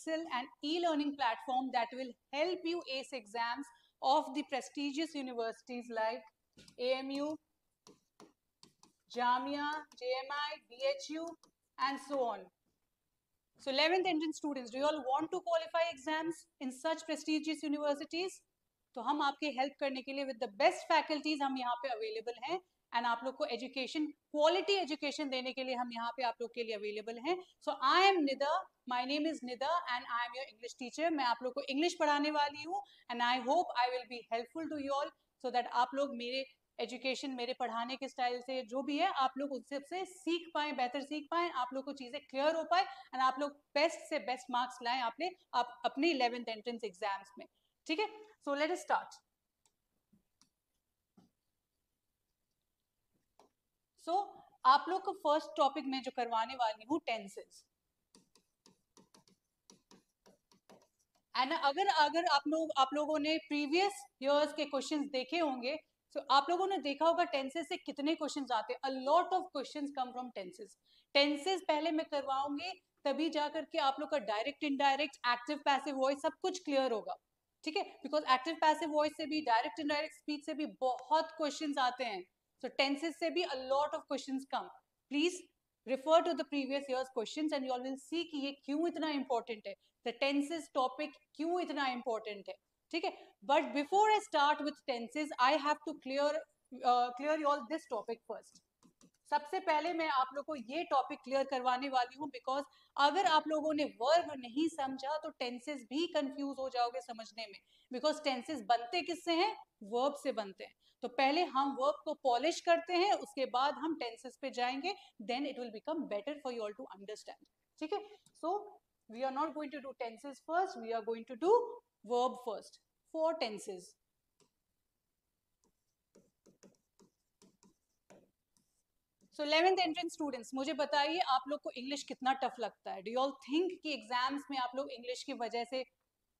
Excel and e-learning platform that will help you ace exams of the prestigious universities like AMU, Jamia, JMI, BHU, and so on. So 11th entrance students, do you all want to qualify exams in such prestigious universities? तो हम आपके help करने के लिए with the best faculties हम यहाँ पे available हैं एंड आप लोग को एजुकेशन क्वालिटी एजुकेशन देने के लिए हम यहाँ पे आप लोग के लिए अवेलेबल हैं. So I am Nida, my name is Nida and I am your English teacher. मैं आप लोग को इंग्लिश पढ़ाने वाली हूँ and I hope I will be helpful to you all so that आप लोग मेरे एजुकेशन, मेरे पढ़ाने के स्टाइल से जो भी है आप लोग उससे सीख पाए, बेहतर सीख पाए, आप लोग को चीज़ें क्लियर हो पाए एंड आप लोग बेस्ट से बेस्ट मार्क्स लाएं आप अपने 11th एंट्रेंस एग्जाम्स में. ठीक है, सो लेट अस स्टार्ट. सो आप लोग को फर्स्ट टॉपिक में जो करवाने वाली हूँ टेंसेस. एंड अगर आप लोगों ने प्रीवियस ईयर्स के क्वेश्चंस देखे होंगे तो आप लोगों ने देखा होगा टेंसेस से कितने क्वेश्चंस आते हैं. A lot of questions come from tenses. Tenses पहले मैं करवाऊंगी तभी जाकर के आप लोग का direct, indirect, active, passive voice सब कुछ क्लियर होगा. ठीक है, बिकॉज एक्टिव पैसिव वॉइस से भी, डायरेक्ट इनडायरेक्ट स्पीच से भी बहुत क्वेश्चंस आते हैं. सो टेंसेस से भी a lot of questions come. Please refer to the previous year's questions and you all will see कि ये क्यों इतना important है, the tenses topic क्यों इतना important है. ठीक है, but before I start with tenses I have to clear you all this topic first. सबसे पहले मैं आप लोग को ये टॉपिक क्लियर करवाने वाली हूँ बिकॉज अगर आप लोगों ने वर्ब नहीं समझा तो टेंसेस भी कंफ्यूज हो जाओगे समझने में, बिकॉज टेंसेस बनते किससे हैं? वर्ब से बनते हैं. तो पहले हम वर्ब को पॉलिश करते हैं, उसके बाद हम टेंसेस पे जाएंगे, then it will become better for you all to understand. ठीक है, so we are not going to do tenses first, we are going to do verb first. 4 tenses. So 11th entrance students, मुझे बताइए आप लोग को English कितना tough लगता है? डू यू ऑल थिंक कि एग्जाम्स में आप लोग इंग्लिश की वजह से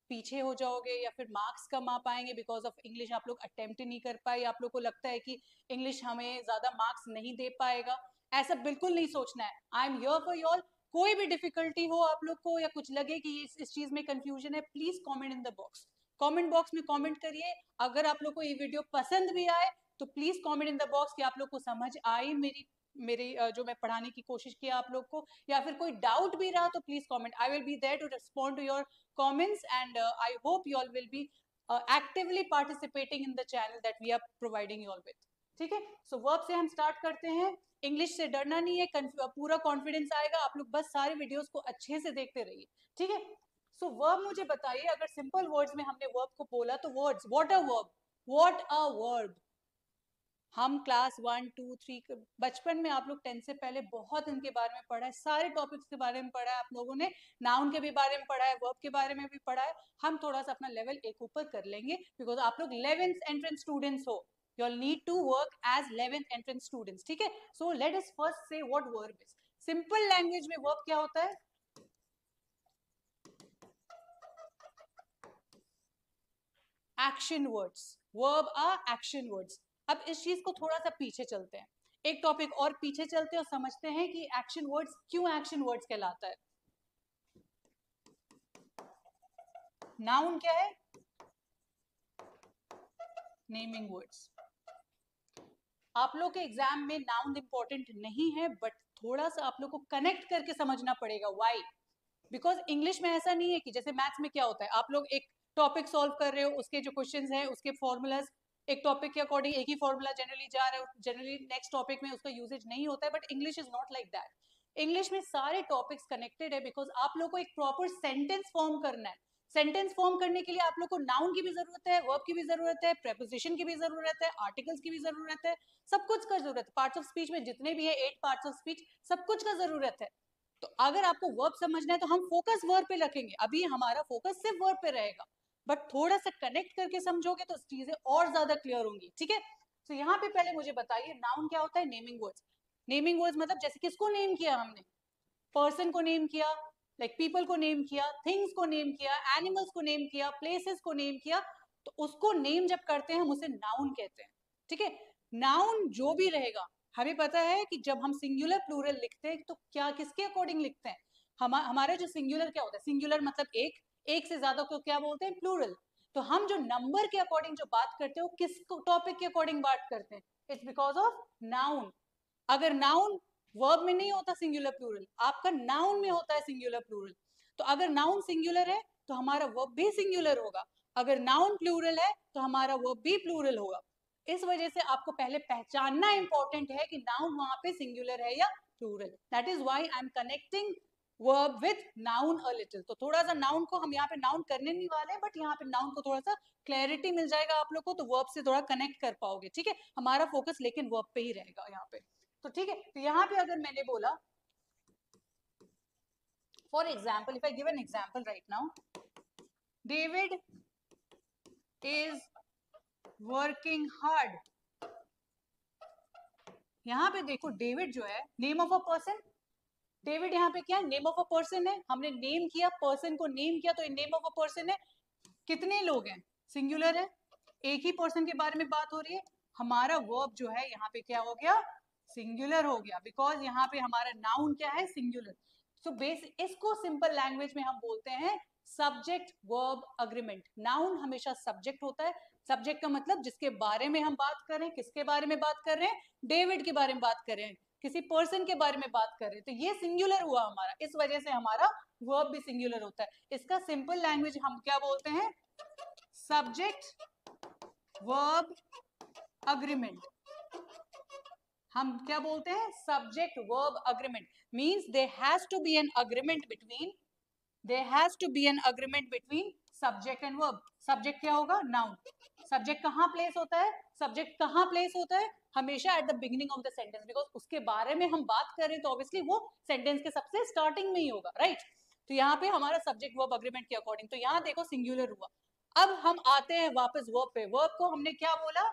पीछे हो जाओगे या फिर मार्क्स कम आ पाएंगे बिकॉज ऑफ इंग्लिश आप लोग अटेम्प्ट नहीं कर पाए, आप लोग को लगता है कि इंग्लिश हमें ज्यादा मार्क्स नहीं दे पाएगा? ऐसा बिल्कुल नहीं सोचना है. I am here for you all. कोई भी डिफिकल्टी हो आप लोग को या कुछ लगे कि इस चीज में कंफ्यूजन है, please comment in the box. Comment box में कॉमेंट करिए. अगर आप लोग को ये वीडियो पसंद भी आए तो please comment in the box कि आप लोग को समझ आई मेरी जो मैं पढ़ाने की कोशिश किया आप लोग को, या फिर कोई डाउट भी रहा तो please comment. I will be there to respond to your comments and I hope you all will be actively participating in the channel that we are providing you all with. ठीक है, सो verb से हम start करते हैं. English से डरना नहीं है, पूरा कॉन्फिडेंस आएगा. आप लोग बस सारे वीडियोस को अच्छे से देखते रहिए. ठीक है, सो वर्ब मुझे बताइए, अगर सिंपल वर्ड्स में हमने वर्ब को बोला तो words, what a verb, what a verb. हम क्लास 1, 2, 3 बचपन में आप लोग 10 से पहले बहुत इनके बारे में पढ़ा है, सारे टॉपिक्स के बारे में पढ़ा है आप लोगों ने. नाउन के भी बारे में पढ़ा है, वर्ब के बारे में भी पढ़ा है. हम थोड़ा सा अपना लेवल एक ऊपर कर लेंगे बिकॉज आप लोग 11th एंट्रेंस स्टूडेंट्स हो. You all need to work as 11th entrance students. ठीक है, so let us first say what verb is. Simple language में वर्ब क्या होता है? Action words. Verb are action words. अब इस चीज को थोड़ा सा पीछे चलते हैं, एक टॉपिक और पीछे चलते हैं और समझते हैं कि एक्शन वर्ड्स क्यों एक्शन वर्ड्स कहलाता है. नाउन क्या है? Naming words. आप लोग के एग्जाम में नाउन इंपॉर्टेंट नहीं है, बट थोड़ा सा आप लोग को कनेक्ट करके समझना पड़ेगा. व्हाई? बिकॉज इंग्लिश में ऐसा नहीं है कि जैसे मैथ्स में क्या होता है, आप लोग एक टॉपिक सॉल्व कर रहे हो, उसके जो क्वेश्चंस हैं उसके फॉर्मूलाज एक टॉपिक के अकॉर्डिंग एक ही फॉर्मूला जनरली जा रहे हो, जनरली नेक्स्ट टॉपिक में उसका यूजेज नहीं होता है. But English is not like that. English में सारे टॉपिक्स कनेक्टेड है बिकॉज आप लोग को एक प्रॉपर सेंटेंस फॉर्म करना है. सेंटेंस फॉर्म करने के लिए आप लोग को नाउन की भी जरूरत है, वर्ब की भी जरूरत है, प्रेपोजिशन की भी जरूरत है, आर्टिकल्स की भी जरूरत है, सब कुछ का जरूरत है. पार्ट्स ऑफ स्पीच में जितने भी है 8 पार्ट्स ऑफ स्पीच, सब कुछ का जरूरत है. तो अगर आपको वर्ब समझना है तो हम फोकस वर्ब पे रखेंगे. अभी हमारा फोकस सिर्फ वर्ब पे रहेगा, बट थोड़ा सा कनेक्ट करके समझोगे तो चीजें और ज्यादा क्लियर होंगी. ठीक है, तो यहाँ पे पहले मुझे बताइए नाउन क्या होता है? Naming words. नेमिंग वर्ड्स मतलब जैसे किसको नेम किया हमने? पर्सन को नेम किया, लाइक पीपल को नेम किया, थिंग्स को नेम किया, एनिमल्स को नेम किया, प्लेसेस को नेम किया. तो उसको नेम जब करते हैं हम उसे नाउन कहते हैं. ठीक है, नाउन जो भी रहेगा, हमें पता है कि जब हम सिंगुलर प्लूरल लिखते हैं तो क्या किसके अकॉर्डिंग लिखते हैं? हमारे जो सिंगुलर क्या होता है, सिंगुलर मतलब एक से ज्यादा को क्या बोलते हैं, प्लूरल। तो हम जो नंबर के अकॉर्डिंग जो बात करते हैं वो किस टॉपिक के अकॉर्डिंग बात करते हैं, इट्स बिकॉज ऑफ नाउन। अगर नाउन वर्ब में नहीं होता सिंगुलर प्लूरल, आपका नाउन में होता है सिंगुलर प्लूरल। तो अगर नाउन सिंगुलर है तो हमारा वर्ब भी सिंगुलर होगा, अगर नाउन प्लूरल है तो हमारा वर्ब भी प्लूरल होगा। इस वजह से आपको पहले पहचानना इंपॉर्टेंट है कि नाउन वहां पे सिंगुलर है या plural. That is why I am connecting verb with noun a little. तो थोड़ा सा नाउन को हम यहाँ पे नाउन करने नहीं वाले हैं, बट यहाँ पे नाउन को थोड़ा सा क्लैरिटी मिल जाएगा आप लोग को, तो वर्ब से थोड़ा कनेक्ट कर पाओगे, ठीक है। हमारा फोकस लेकिन वर्ब पे ही रहेगा यहाँ पे। तो ठीक है, तो यहाँ पे अगर मैंने बोला for example, if I give an example right now, David is working hard. यहाँ पे देखो डेविड जो है name of a person, David यहाँ पे क्या है, नेम ऑफ अ पर्सन है, हमने नेम किया, पर्सन को नेम किया, तो नेम ऑफ अ पर्सन है। कितने लोग हैं, सिंगुलर है, एक ही पर्सन के बारे में बात हो रही है। हमारा वर्ब जो है यहाँ पे क्या हो गया, सिंगुलर हो गया, बिकॉज यहाँ पे हमारा नाउन क्या है, सिंगुलर। सो बेस इसको सिंपल लैंग्वेज में हम बोलते हैं सब्जेक्ट वर्ब अग्रीमेंट। नाउन हमेशा सब्जेक्ट होता है, सब्जेक्ट का मतलब जिसके बारे में हम बात कर रहे हैं, किसके बारे में बात कर रहे हैं, डेविड के बारे में बात कर रहे हैं, किसी पर्सन के बारे में बात कर रहे हैं, तो ये सिंगुलर हुआ हमारा, इस वजह से हमारा वर्ब भी सिंगुलर होता है। इसका सिंपल लैंग्वेज हम क्या बोलते हैं, सब्जेक्ट वर्ब अग्रीमेंट। हम क्या बोलते हैं, subject verb agreement, means there has to be an agreement between, there has to be an agreement between subject and verb. Subject क्या होगा, नाउन। सब्जेक्ट कहाँ प्लेस होता है, सब्जेक्ट कहाँ प्लेस होता है, हमेशा eight the beginning of the sentence, because उसके बारे में हम बात कर रहे हैं तो ऑब्वियसली वो सेंटेंस के सबसे स्टार्टिंग में ही होगा, राइट। तो यहाँ पे हमारा सब्जेक्ट वर्ब अग्रीमेंट के अकॉर्डिंग, तो यहाँ देखो सिंगुलर हुआ। अब हम आते हैं वापस वर्ब पे, वर्ब को हमने क्या बोला,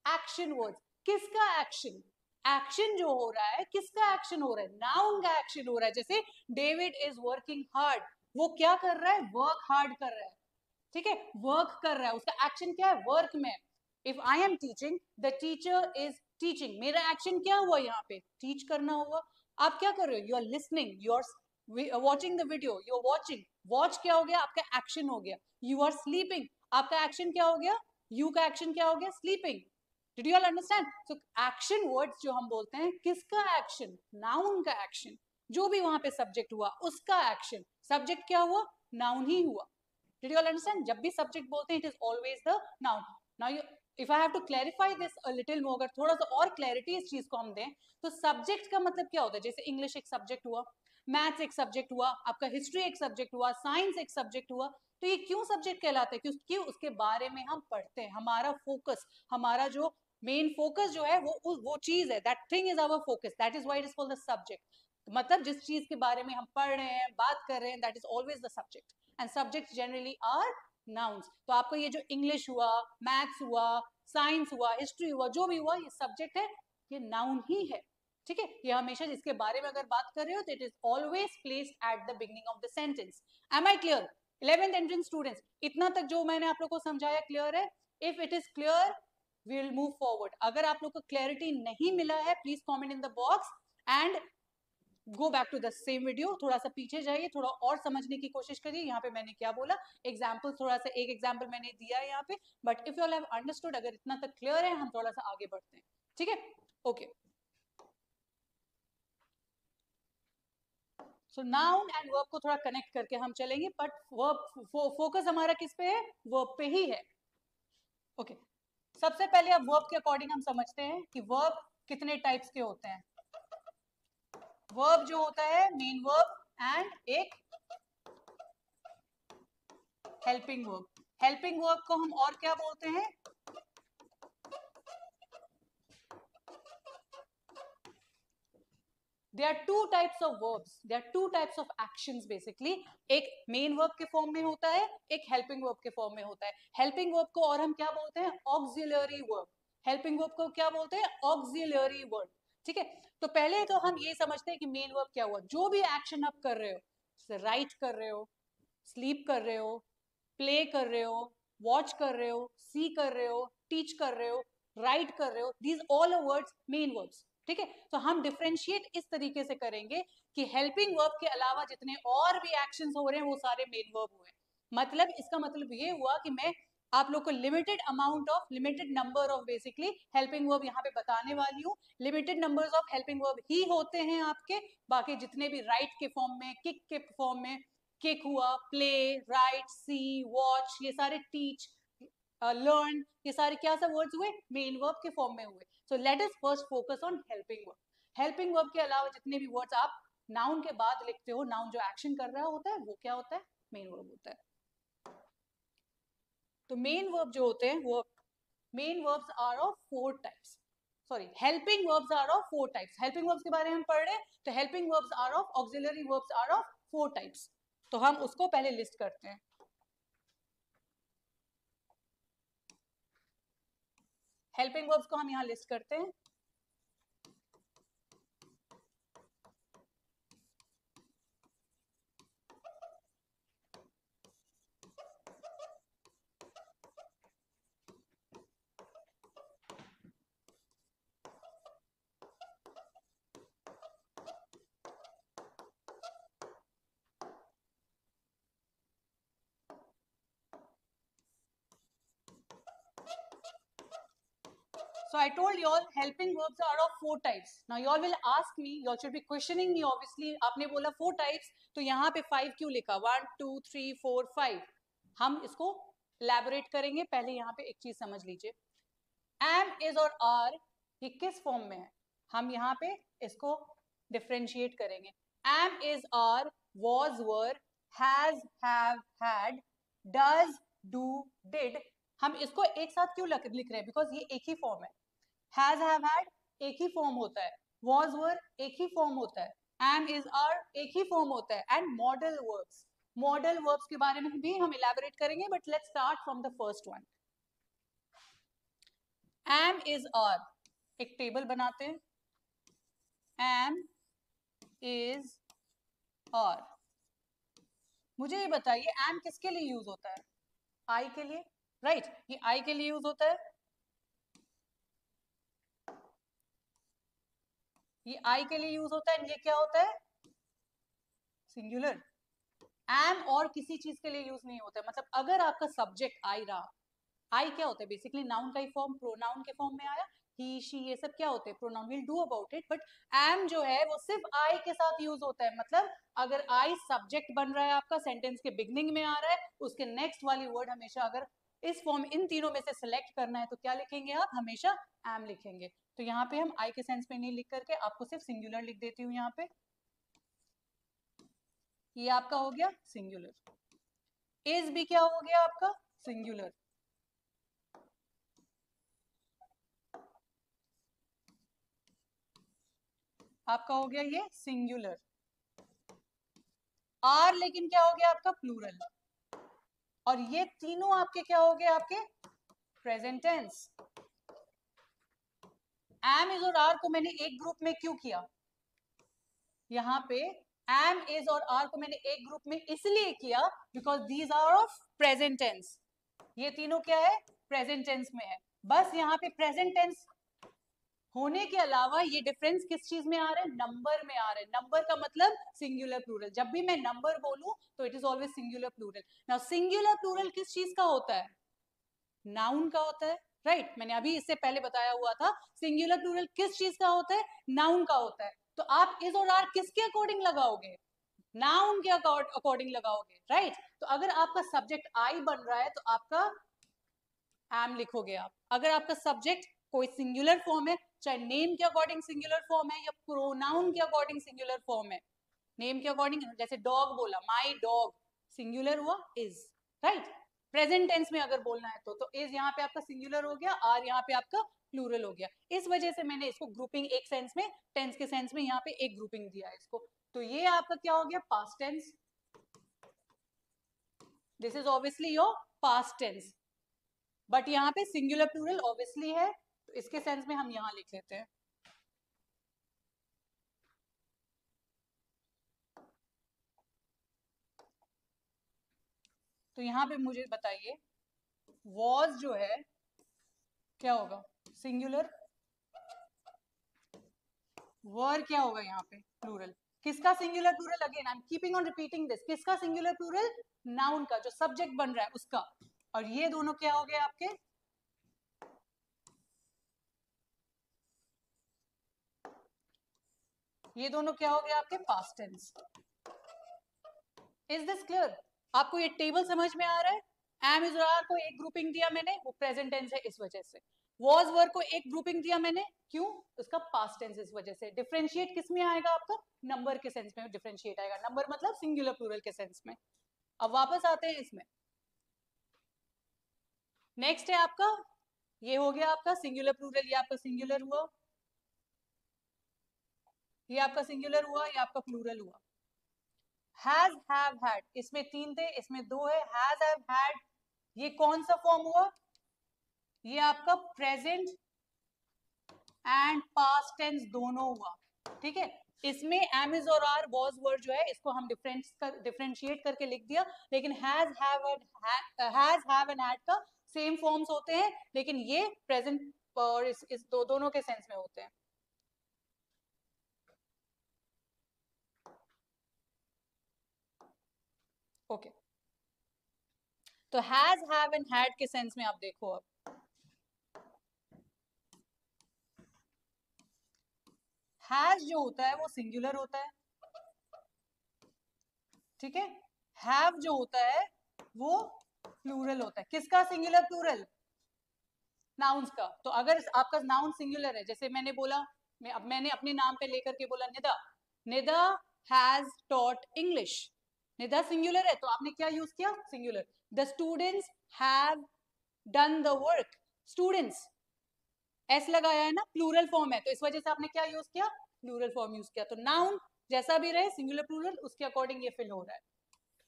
एक्शन वर्ड्स। किसका एक्शन, एक्शन जो हो रहा है, किसका एक्शन हो रहा है, नाउन का एक्शन हो रहा है। जैसे डेविड इज वर्किंग हार्ड, वो क्या कर रहा है, वर्क हार्ड कर रहा है, ठीक है, वर्क कर रहा है, उसका एक्शन क्या है, वर्क में। If I am teaching, the teacher is teaching, मेरा एक्शन क्या हुआ यहाँ पे, टीच करना हुआ। आप क्या कर रहे हो, you are listening, you are watching the video, you are watching, watch क्या हो गया, आपका एक्शन हो गया। यू आर स्लीपिंग, आपका एक्शन क्या हो गया, यू का एक्शन क्या हो गया, sleeping. Did you all understand. So action words जो हम बोलते हैं, किसका एक्शन, नाउन का एक्शन, जो भी वहां पे सब्जेक्ट हुआ उसका एक्शन, सब्जेक्ट क्या हुआ, नाउन ही हुआ। Did you all understand? जब भी सब्जेक्ट बोलते हैं, it is always the noun. Now you, if I have to clarify this a little more, अगर थोड़ा सा और क्लैरिटी इस चीज को हम दें, तो सब्जेक्ट का मतलब क्या होता है, जैसे इंग्लिश एक सब्जेक्ट हुआ, मैथ्स एक सब्जेक्ट हुआ, आपका हिस्ट्री एक सब्जेक्ट हुआ, साइंस एक सब्जेक्ट हुआ, तो ये क्यों सब्जेक्ट कहलाते हैं, क्योंकि उसके बारे में हम पढ़ते हैं, हमारा फोकस, हमारा जो मेन फोकस जो है वो चीज है, that thing is our focus, that is why it is called the subject. मतलब जिस चीज के बारे में हम पढ़ रहे हैं, बात कर रहे हैं, that is always the subject, and subjects generally are nouns. तो आपका ये जो इंग्लिश हुआ, मैथ्स हुआ, साइंस हुआ, हिस्ट्री हुआ, जो भी हुआ, ये सब्जेक्ट है, ये नाउन ही है, ठीक है। ये हमेशा जिसके बारे में अगर बात कर रहे हो, तो it is always placed at the beginning of the sentence. Am I clear, 11th entrance students, इतना तक जो मैंने आप लोग को समझाया क्लियर है। If it is clear, we will move forward. अगर आप लोग को क्लैरिटी नहीं मिला है, please comment in the box and go back to the same video, थोड़ा सा पीछे जाइए, थोड़ा और समझने की कोशिश करिए यहाँ पे मैंने क्या बोला, एग्जाम्पल थोड़ा सा, एक एग्जाम्पल मैंने दिया है यहाँ पे, but if you all have understood, अगर इतना तक क्लियर है, हम थोड़ा सा आगे बढ़ते हैं, ठीक है, okay. So noun and verb को थोड़ा कनेक्ट करके हम चलेंगे, बट वर्ब फोकस हमारा किस पे है, वर्ब पे ही है, ओके। सबसे पहले अब वर्ब के अकॉर्डिंग हम समझते हैं कि वर्ब कितने टाइप्स के होते हैं। वर्ब जो होता है, मेन वर्ब एंड एक हेल्पिंग वर्ब। हेल्पिंग वर्ब को हम और क्या बोलते हैं, there are two types of verbs, there are two types of actions basically, एक मेन वर्ब के फॉर्म में होता है, एक हेल्पिंग वर्ब के फॉर्म में होता है। हेल्पिंग वर्ब को और हम क्या बोलते हैं, ऑक्सिलरी वर्ब। हेल्पिंग वर्ब को क्या बोलते हैं, ऑक्सिलरी वर्ब, ठीक है। तो पहले तो हम ये समझते हैं कि मेन वर्ब क्या हुआ, जो भी एक्शन आप कर रहे हो, राइट कर रहे हो, स्लीप कर रहे हो, प्ले कर रहे हो, वॉच कर रहे हो, सी कर रहे हो, टीच कर रहे हो, राइट कर रहे हो, these all are words main verbs, ठीक है, तो हम डिफरेंशिएट इस तरीके से करेंगे कि हेल्पिंग वर्ब के अलावा जितने और भी एक्शंस हो रहे हैं वो सारे मेन वर्ब हुए। मतलब इसका मतलब ये हुआ कि मैं आप लोग को limited amount of, limited number of basically helping verb यहाँ पे बताने वाली हूँ। Limited numbers of helping verb ही होते हैं आपके, बाकी जितने भी राइट के फॉर्म में, किक के फॉर्म में, किक हुआ, प्ले, राइट, सी, वॉच, ये सारे टीच, लर्न, ये सारे क्या सब वर्ड्स हुए, मेन वर्ब के फॉर्म में हुए। सो let us first focus on helping verb. Helping verb के अलावा जितने भी वर्ड्स आप नाउन के बाद लिखते हो, नाउन जो एक्शन कर रहा होता है वो क्या होता है, मेन वर्ब होता है। तो मेन वर्ब जो होते हैं वो, main verbs are of 4 types, sorry helping verbs are of 4 types. Helping verbs के बारे में हम पढ़ रहे हैं, तो helping verbs are of, auxiliary verbs are of 4 types. तो हम उसको पहले लिस्ट करते हैं। हेल्पिंग वर्ब्स को हम यहाँ लिस्ट करते हैं। So I told you all helping verbs are of 4 types. Now you all will ask me, you all should be questioning me obviously. आपने बोला 4 types, तो यहाँ पे 5 क्यों लिखा? 1 2 3 4 5। हम इसको elaborate करेंगे। पहले यहाँ पे एक चीज समझ लीजिए, am, is और are ये किस फॉर्म में है, हम यहाँ पे इसको डिफरेंशिएट करेंगे। am, is, are, was, were, has, have, had, does, do, did, हम इसको एक साथ क्यों लिख रहे हैं? बिकॉज ये एक ही फॉर्म है। हैज, हैव, हैड एक ही फॉर्म होता है, was, were एक ही फॉर्म होता है, am, is, are एक ही फॉर्म होता है, and modal verbs, modal verbs के बारे में भी हम इलैबोरेट करेंगे, but let's start from the first one. am, is, are, एक टेबल बनाते हैं। am, is, are, मुझे ये बताइए am किसके लिए यूज होता है? I के लिए, राइट ये I के लिए यूज होता है, ये I के लिए यूज होता है, ये क्या होता है? सिंगुलर। am और किसी चीज के लिए यूज नहीं होता है। मतलब अगर आपका सब्जेक्ट I रहा, I क्या होता है? बेसिकली नाउन का ही फॉर्म, प्रोनाउन के फॉर्म में आया, ही, शी, ये सब क्या होते हैं? Pronoun. Will do about it. But am जो है वो सिर्फ I के साथ यूज होता है। मतलब अगर I सब्जेक्ट बन रहा है आपका, सेंटेंस के बिगनिंग में आ रहा है, उसके नेक्स्ट वाली वर्ड हमेशा, अगर इस फॉर्म, इन तीनों में से सिलेक्ट करना है तो क्या लिखेंगे आप? हमेशा am लिखेंगे। तो यहाँ पे हम I के सेंस में नहीं लिख करके आपको सिर्फ सिंगुलर लिख देती हूँ यहाँ पे। ये आपका हो गया सिंगुलर। इज भी क्या हो गया आपका? सिंगुलर। आपका हो गया ये सिंगुलर। आर लेकिन क्या हो गया आपका? प्लूरल। और ये तीनों आपके क्या हो गए? आपके प्रेजेंट टेंस। एम, इज और आर को मैंने एक ग्रुप में क्यों किया? यहाँ पे एम, इज और आर को मैंने एक ग्रुप में इसलिए किया because these are of present tense. ये तीनों क्या है? प्रेजेंट टेंस में है। बस यहाँ पे प्रेजेंट टेंस होने के अलावा ये डिफरेंस किस चीज में आ रहा है? नंबर में आ रहा है। नंबर का मतलब सिंगुलर प्लूरल। जब भी मैं नंबर बोलूं तो it is always singular plural. Now singular plural किस चीज का होता है? नाउन का होता है, राइट मैंने अभी इससे पहले बताया हुआ था। सिंगुलर प्लूरल किस चीज का होता है? नाउन का होता है। तो आप इज और आर किसके अकॉर्डिंग लगाओगे? नाउन के अकॉर्डिंग लगाओगे, राइट। तो अगर आपका सब्जेक्ट आई बन रहा है तो आपका एम लिखोगे आप। अगर आपका सब्जेक्ट कोई सिंगुलर फॉर्म है, चाहे नेम के अकॉर्डिंग सिंगुलर फॉर्म है या प्रोनाउन के अकॉर्डिंग सिंगुलर फॉर्म है, नेम के अकॉर्डिंग जैसे डॉग बोला, माई डॉग, सिंगुलर हुआ इज, राइट। प्रेजेंट टेंस में अगर बोलना है तो इज यहाँ पे आपका सिंगुलर हो गया, आर यहाँ पे आपका प्लूरल हो गया। इस वजह से मैंने इसको ग्रुपिंग एक सेंस में, टेंस के सेंस में यहाँ पे एक ग्रुपिंग दिया है इसको। तो ये आपका क्या हो गया? Past tense. This is obviously your past tense. But यहाँ पे सिंगुलर प्लूरल ऑब्वियसली है, तो इसके सेंस में हम यहाँ लिख लेते हैं। तो यहाँ पे मुझे बताइए, वॉज जो है क्या होगा? सिंगुलर। वर क्या होगा यहाँ पे? प्लूरल. किसका singular plural? Again I am keeping on repeating this. किसका सिंगुलर प्लूरल? नाउन का, जो सब्जेक्ट बन रहा है उसका. और ये दोनों क्या हो गए आपके? ये दोनों क्या हो गए आपके? Past tense. Is this clear? आपको ये टेबल समझ में आ रहा है? एम इज आर को एक ग्रुपिंग दिया मैंने, वो प्रेजेंट टेंस है इस वजह से. वॉज वर को एक ग्रुपिंग दिया मैंने, क्यों? उसका पास्ट टेंस इस वजह से. डिफरेंशिएट किस में आएगा आपका? नंबर के सेंस में डिफरेंशिएट आएगा. नंबर मतलब सिंगुलर प्लूरल के सेंस में. अब वापस आते हैं इसमें. नेक्स्ट है आपका, ये हो गया आपका सिंगुलर प्लूरल. ये आपका सिंगुलर हुआ, ये आपका सिंगुलर हुआ, ये आपका प्लूरल हुआ. हैज हैव हैड, इसमें 3 थे, इसमें 2 है. हैज हैव हैड, ये कौन सा फॉर्म हुआ? ये आपका प्रेजेंट एंड पास्ट टेंस दोनों हुआ. ठीक है. इसमें एम इज और आर वॉज वर जो है इसको हम डिफरेंशिएट करके लिख दिया. लेकिन हैज हैव एंड हैड का सेम फॉर्म्स होते हैं, लेकिन ये प्रेजेंट और इस दोनों के सेंस में होते हैं. ओके. तो हैज हैव एंड हैड के सेंस में आप देखो. अब हैज जो होता है वो सिंगुलर होता है. ठीक है. हैव जो होता है वो प्लूरल होता है. किसका सिंगुलर प्लूरल? नाउन्स का. तो अगर आपका नाउन सिंगुलर है, जैसे मैंने बोला, मैंने अपने नाम पे लेकर के बोला Nida, Nida has taught English. Nida singular है तो आपने क्या यूज किया? Singular. The students have done the work. Students S लगाया है ना, प्लूरल फॉर्म है, तो इस वजह से आपने क्या यूज किया? प्लूरल फॉर्म यूज किया. तो नाउन जैसा भी रहे सिंगुलर प्लूरल उसके अकॉर्डिंग ये फिल हो रहा है.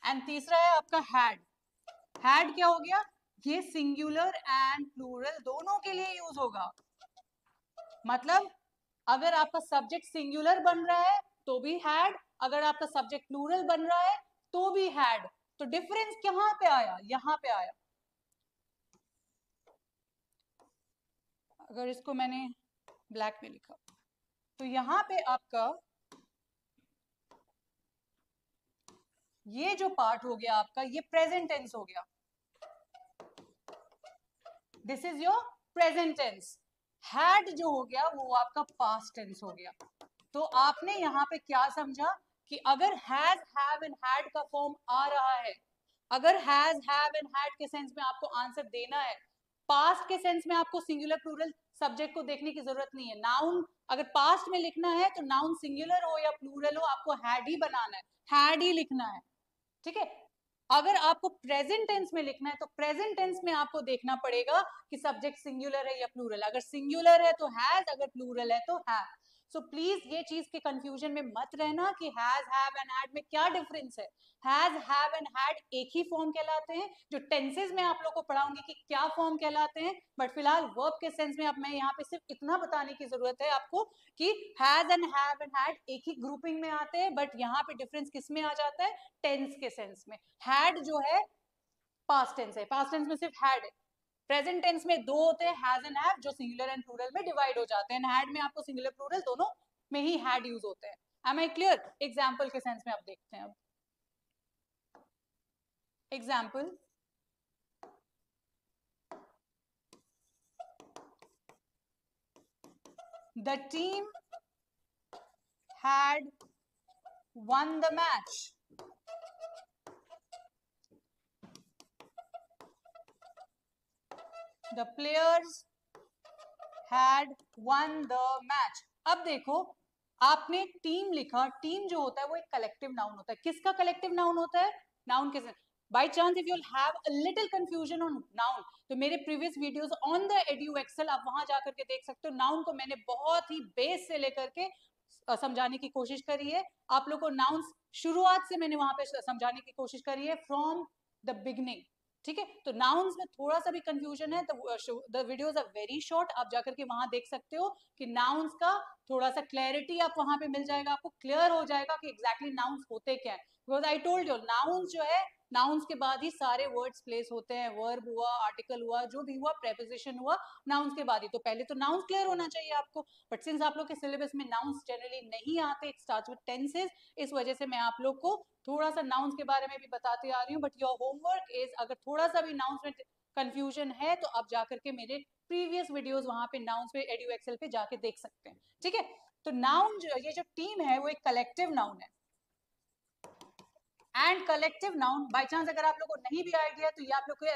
एंड तीसरा है आपका हैड. हैड क्या हो गया? ये सिंगुलर एंड प्लूरल दोनों के लिए यूज होगा. मतलब अगर आपका सब्जेक्ट सिंगुलर बन रहा है तो भी हैड, अगर आपका सब्जेक्ट प्लूरल बन रहा है तो भी हैड. तो डिफरेंस कहां पे आया? यहां पे आया. अगर इसको मैंने ब्लैक में लिखा तो यहां पे आपका ये जो पार्ट हो गया आपका, ये प्रेजेंट टेंस हो गया. This is your present tense. Had जो हो गया वो आपका पास्ट टेंस हो गया. तो आपने यहाँ पे क्या समझा कि अगर हैज हैव एंड हैड का फॉर्म आ रहा है, अगर हैज हैव एंड हैड के सेंस में आपको आंसर देना है, पास्ट के सेंस में आपको सिंगुलर प्लूरल सब्जेक्ट को देखने की जरूरत नहीं है. नाउन अगर पास्ट में लिखना है तो नाउन सिंगुलर हो या प्लूरल हो आपको हैड ही बनाना है, हैड ही लिखना है. ठीक है. अगर आपको प्रेजेंट टेंस में लिखना है तो प्रेजेंट टेंस में आपको देखना पड़ेगा कि सब्जेक्ट सिंगुलर है या प्लूरल. अगर सिंगुलर है तो हैज, अगर प्लूरल है तो हैव. सो प्लीज ये चीज के कंफ्यूजन में मत रहना कि हैज हैव एंड हैड में क्या डिफरेंस है. हैज हैव एंड हैड एक ही फॉर्म कहलाते हैं. जो टेंसेज में आप लोग को पढ़ाऊंगी कि क्या फॉर्म कहलाते हैं, बट फिलहाल वर्ब के सेंस में अब मैं यहाँ पे सिर्फ इतना बताने की जरूरत है आपको कि has and have and had एक ही ग्रुपिंग में आते हैं, बट यहाँ पे डिफरेंस किस में आ जाता है? टेंस के सेंस में. हैड जो है पास्ट टेंस है, पास्ट टेंस में सिर्फ हैड है. प्रेजेंट टेंस में 2 होते हैं, हैज एंड हैव, जो सिंगुलर एंड प्लूरल में डिवाइड हो जाते हैं. हैड में आपको सिंगुलर प्लूरल दोनों में ही हैड यूज होते हैं. Am I clear? एग्जाम्पल के सेंस में आप देखते हैं. अब example, the team had won the match. The players had won the match. अब देखो आपने टीम लिखा. टीम जो होता है वो एक कलेक्टिव नाउन होता है. किसका कलेक्टिव नाउन होता है? नाउन के. By chance if you'll have a little confusion on noun तो मेरे previous videos on the Edu Excel आप वहां जाकर के देख सकते हो. नाउन को मैंने बहुत ही बेस से लेकर के समझाने की कोशिश करी है. आप लोग को नाउन शुरुआत से मैंने वहां पे समझाने की कोशिश करी है, फ्रॉम द बिगनिंग. ठीक है. तो नाउन्स में थोड़ा सा भी कंफ्यूजन है तो the videos are very short. आप जाकर के वहां देख सकते हो कि नाउन्स का थोड़ा सा क्लैरिटी आप वहां पे मिल जाएगा. आपको क्लियर हो जाएगा कि एग्जैक्टली नाउन्स होते क्या है. Because I told you nouns जो है नाउन्स के बाद ही सारे वर्ड्स प्लेस होते हैं, वर्ब हुआ, आर्टिकल हुआ, जो भी हुआ, प्रेपोजिशन हुआ, नाउन्स के बाद ही। तो पहले तो नाउन्स क्लियर होना चाहिए आपको, बट सिंस आप लोग के सिलेबस में नाउन्स जनरली नहीं आते, इट स्टार्ट्स विद टेंसेस, इस वजह से मैं आप लोग को थोड़ा सा नाउन्स के बारे में भी बताते आ रही हूँ। बट योर होमवर्क इज, अगर थोड़ा सा भी नाउन्स में कंफ्यूजन है तो आप जाकर के मेरे प्रीवियस वीडियोस वहां पे नाउन्स पे एडू एक्सेल पे जाके देख सकते हैं, ठीक है। तो नाउन ये जो टीम है वो एक कलेक्टिव नाउन है, and collective noun by chance अगर आप लोग को नहीं भी आइडिया तो ये आप लोग के,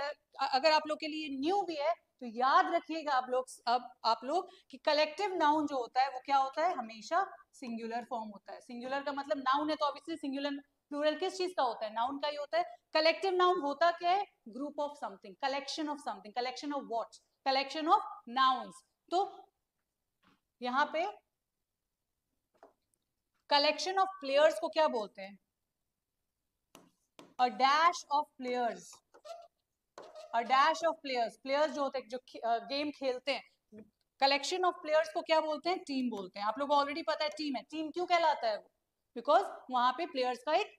अगर आप लोग के लिए न्यू भी है तो याद रखिएगा आप लोग कि कलेक्टिव नाउन जो होता है वो क्या होता है, हमेशा सिंगुलर फॉर्म होता है। सिंगुलर का मतलब नाउन है तो ऑब्वियसली सिंगुलर, प्लूरल किस चीज का होता है, नाउन का ही होता है। कलेक्टिव नाउन होता क्या है, group of something, collection of something, collection of what, collection of nouns. तो यहाँ पे कलेक्शन ऑफ प्लेयर्स को क्या बोलते हैं, a dash of players, a dash of players, players जो होते हैं जो गेम खेलते हैं, कलेक्शन ऑफ प्लेयर्स को क्या बोलते हैं, टीम बोलते हैं। आप लोगों को ऑलरेडी पता है टीम है, टीम क्यों कहलाता है वो, बिकॉज वहां पे प्लेयर्स का एक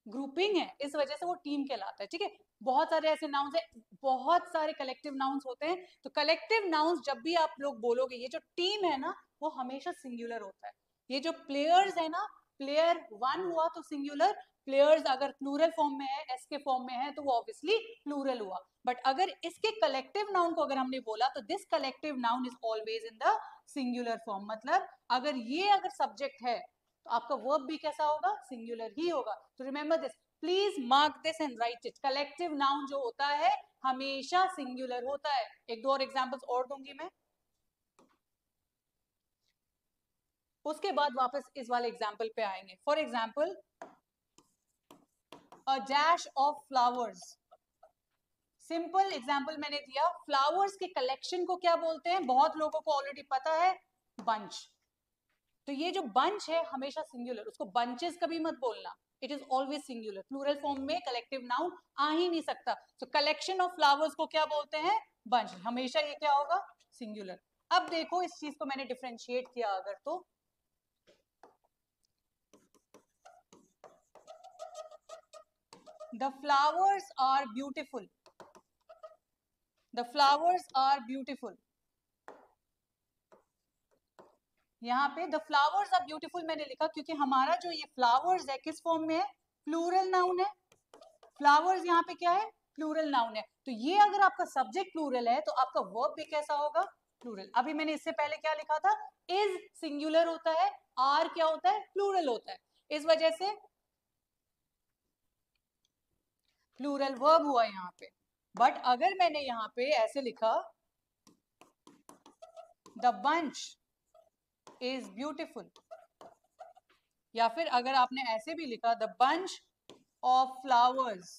ग्रुपिंग है, इस वजह से वो टीम कहलाता है, ठीक है। बहुत सारे ऐसे नाउन्स है, बहुत सारे कलेक्टिव नाउन्स होते हैं। तो कलेक्टिव नाउन्स जब भी आप लोग बोलोगे, ये जो टीम है ना वो हमेशा सिंगुलर होता है। ये जो प्लेयर्स है ना, प्लेयर वन हुआ तो सिंगुलर, प्लेयर्स अगर प्लूरल फॉर्म में है, एस के फॉर्म में है तो वो ऑब्वियसली प्लूरल हुआ। बट अगर इसके कलेक्टिव नाउन को अगर हमने बोला तो this collective noun is always in the singular form, मतलब अगर ये अगर सब्जेक्ट है तो आपका वर्ब भी कैसा होगा, सिंगुलर ही होगा। तो remember this, please mark this and right it, collective noun जो होता है हमेशा सिंगुलर होता है। एक दो और एग्जांपल्स और दूंगी मैं, उसके बाद वापस इस वाले एग्जांपल पे आएंगे। For example, a dash of flowers, simple example मैंने दिया, फ्लावर्स के कलेक्शन को क्या बोलते हैं, बहुत लोगों को ऑलरेडी पता है, बंच। तो ये जो बंच है हमेशा सिंगुलर, उसको बंचेस कभी मत बोलना, it is always singular, plural form में कलेक्टिव नाउन आ ही नहीं सकता। तो कलेक्शन ऑफ फ्लावर्स को क्या बोलते हैं, बंच, हमेशा ये क्या होगा, सिंगुलर। अब देखो इस चीज को मैंने डिफरेंशिएट किया अगर, तो the flowers are beautiful, the flowers are beautiful, यहाँ पे द फ्लावर्स आर ब्यूटीफुल मैंने लिखा क्योंकि हमारा जो ये फ्लावर्स है किस फॉर्म में है, प्लूरल नाउन है। फ्लावर्स यहाँ पे क्या है, प्लूरल नाउन है। तो ये अगर आपका सब्जेक्ट प्लूरल है तो आपका वर्ब भी कैसा होगा, प्लूरल। अभी मैंने इससे पहले क्या लिखा था, इज सिंगुलर होता है, आर क्या होता है, प्लूरल होता है, इस वजह से प्लूरल वर्ब हुआ यहाँ पे। बट अगर मैंने यहाँ पे ऐसे लिखा, द बंच इज ब्यूटिफुल, या फिर अगर आपने ऐसे भी लिखा, the bunch of flowers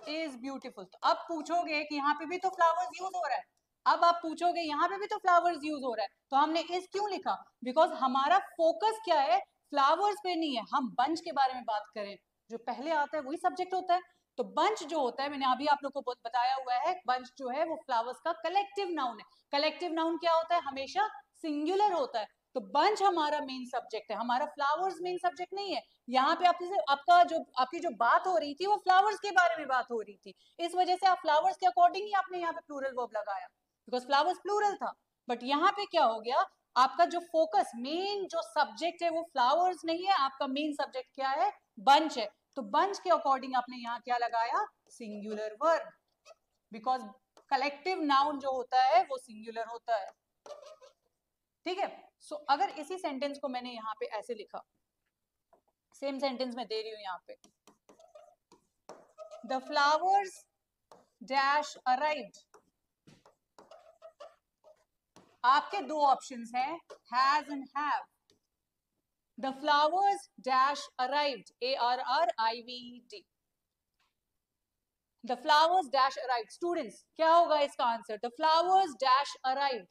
is beautiful, तो अब पूछोगे कि यहाँ पे भी तो फ्लावर्स यूज हो रहा है, अब आप पूछोगे यहाँ पे भी तो फ्लावर्स यूज हो रहा है, तो हमने इस क्यों लिखा, बिकॉज हमारा फोकस क्या है, फ्लावर्स पे नहीं है, हम बंच के बारे में बात करें, जो पहले आता है वही सब्जेक्ट होता है। तो बंच जो होता है, मैंने अभी आप लोग को बताया हुआ है, बंच जो है वो फ्लावर्स का कलेक्टिव नाउन है। कलेक्टिव नाउन क्या होता है, हमेशा सिंगुलर होता है। तो बंच हमारा मेन सब्जेक्ट है, हमारा फ्लावर्स मेन सब्जेक्ट नहीं है। यहाँ पे आपकी जो बात हो रही थी वो फ्लावर्स के बारे में बात हो रही थी, इस वजह से आप फ्लावर्स के अकॉर्डिंग ही आपने यहाँ पे प्लूरल वर्ब लगाया, बिकॉज फ्लावर्स प्लूरल था। बट यहाँ पे क्या हो गया, आपका जो फोकस, मेन जो सब्जेक्ट है वो फ्लावर्स नहीं है, आपका मेन सब्जेक्ट क्या है, बंच है। तो बंच के अकॉर्डिंग आपने यहाँ क्या लगाया, singular verb, because collective noun जो होता है वो सिंगुलर होता है, ठीक है। सो अगर इसी सेंटेंस को मैंने यहाँ पे ऐसे लिखा, सेम सेंटेंस में दे रही हूं यहाँ पे, द फ्लावर्स डैश अराइव्ड, आपके दो ऑप्शंस हैं, has and have. The flowers dash arrived, ARRIVED, the flowers dash arrived. Students क्या होगा इसका answer, the flowers dash arrived.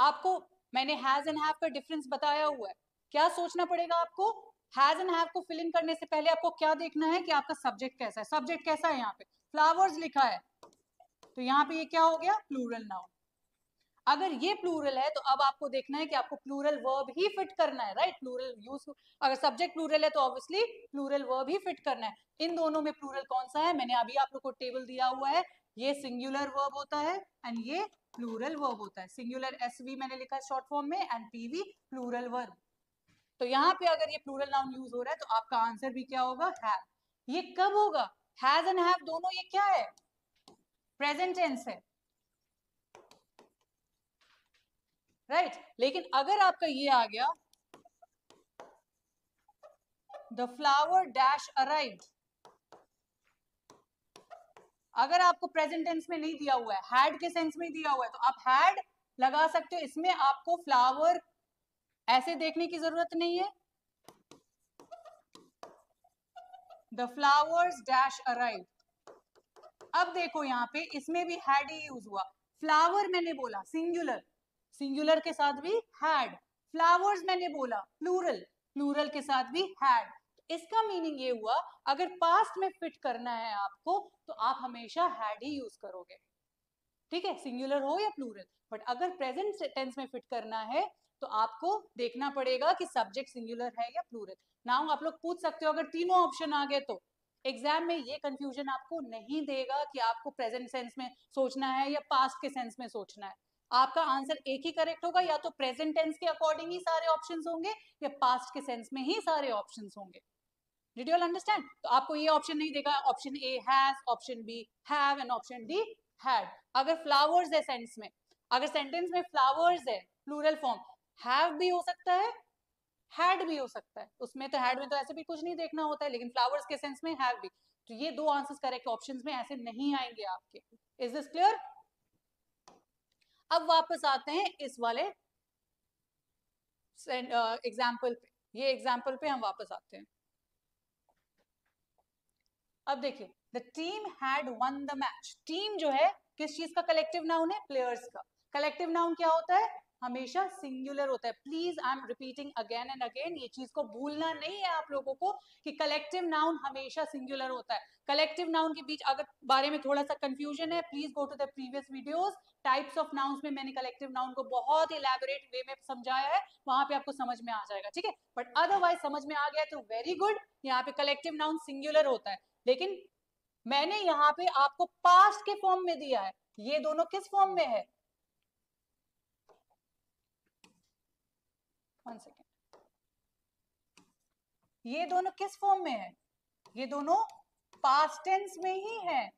आपको मैंने हैज एंड हैव का डिफरेंस बताया हुआ है, क्या सोचना पड़ेगा आपको, हैज एंड हैव को फिल इन करने से पहले आपको क्या देखना है कि आपका सब्जेक्ट कैसा है। सब्जेक्ट कैसा है, यहाँ पे फ्लावर्स लिखा है, तो यहाँ पे ये क्या हो गया, प्लूरल नाउन। अगर ये प्लूरल है तो अब आपको देखना है कि आपको प्लूरल वर्ब ही फिट करना है, राइट? प्लूरल यूज, अगर सब्जेक्ट प्लूरल है तो ऑब्वियसली प्लूरल वर्ब ही फिट करना है। इन दोनों में प्लूरल कौन सा है? मैंने अभी आप लोग को टेबल दिया हुआ है, ये सिंगुलर वर्ब होता है एंड ये प्लूरल वर्ब होता है। सिंगुलर एसवी मैंने लिखा है शॉर्ट फॉर्म में एंड पीवी प्लूरल वर्ब। तो यहाँ पे अगर ये प्लूरल नाउन यूज हो रहा है तो आपका आंसर भी क्या होगा? हैव। ये कब होगा? हैज एंड हैव दोनों ये क्या है? प्रेजेंट टेंस है, राइट? लेकिन अगर आपका ये आ गया द फ्लावर डैश अराइव्ड, अगर आपको प्रेजेंट टेंस में नहीं दिया हुआ है, हैड के सेंस में दिया हुआ है, तो आप हैड लगा सकते हो। इसमें आपको फ्लावर ऐसे देखने की जरूरत नहीं है, द फ्लावर्स डैश अराइव्ड। अब देखो यहाँ पे इसमें भी हैड ही यूज हुआ। फ्लावर मैंने बोला सिंगुलर, सिंगुलर के साथ भी हैड। फ्लावर्स मैंने बोला प्लूरल, प्लूरल के साथ भी हैड। इसका मीनिंग ये हुआ अगर पास्ट में फिट करना है आपको तो आप हमेशा हैड ही यूज करोगे, ठीक है, सिंगुलर हो या प्लूरल। बट अगर प्रेजेंट टेंस में फिट करना है तो आपको देखना पड़ेगा कि सब्जेक्ट सिंगुलर है या प्लूरल। नाउ आप लोग पूछ सकते हो अगर तीनों ऑप्शन आ गए तो एग्जाम में ये कंफ्यूजन आपको नहीं देगा कि आपको प्रेजेंट सेंस में सोचना है या पास्ट के सेंस में सोचना है। आपका आंसर एक ही करेक्ट होगा, या तो प्रेजेंट टेंस के अकॉर्डिंग ही सारे ऑप्शंस होंगे या पास्ट के सेंस में ही सारे ऑप्शंस होंगे। Did you all understand? तो आपको ये ऑप्शन नहीं देगा, option A has, option B have and option D had. अगर फ्लावर्स है सेंस में, अगर सेंटेंस में फ्लावर्स है प्लूरल फॉर्म, हैव भी हो सकता है, हैड भी हो सकता है। उसमें तो हैड में तो ऐसे भी कुछ नहीं देखना होता है, लेकिन फ्लावर्स के सेंस में हैव भी। तो ये दो आंसर्स करेक्ट ऑप्शंस में ऐसे नहीं आएंगे आपके। Is this clear? अब वापस आते हैं इस वाले एग्जाम्पल पे, ये एग्जाम्पल पे हम वापस आते हैं। अब देखिए the team had one the match. Team जो है किस चीज का कलेक्टिव नाउन है? प्लेयर्स का। कलेक्टिव नाउन क्या होता है? हमेशा सिंगुलर होता है। Please I am repeating again and again, ये चीज को भूलना नहीं है आप लोगों को कि कलेक्टिव नाउन हमेशा सिंगुलर होता है। कलेक्टिव नाउन के बीच अगर बारे में थोड़ा सा कंफ्यूजन है, please go to the previous videos. Types of nouns में मैंने कलेक्टिव नाउन को बहुत इलैबोरेट वे में समझाया है, वहां पे आपको समझ में आ जाएगा, ठीक है? बट अदरवाइज समझ में आ गया तो वेरी गुड। यहाँ पे कलेक्टिव नाउन सिंगुलर होता है, लेकिन मैंने यहाँ पे आपको पास्ट के फॉर्म में दिया है। ये दोनों किस फॉर्म में है? वन सेकेंड, ये दोनों किस फॉर्म में है? ये दोनों पास्ट टेंस में ही है।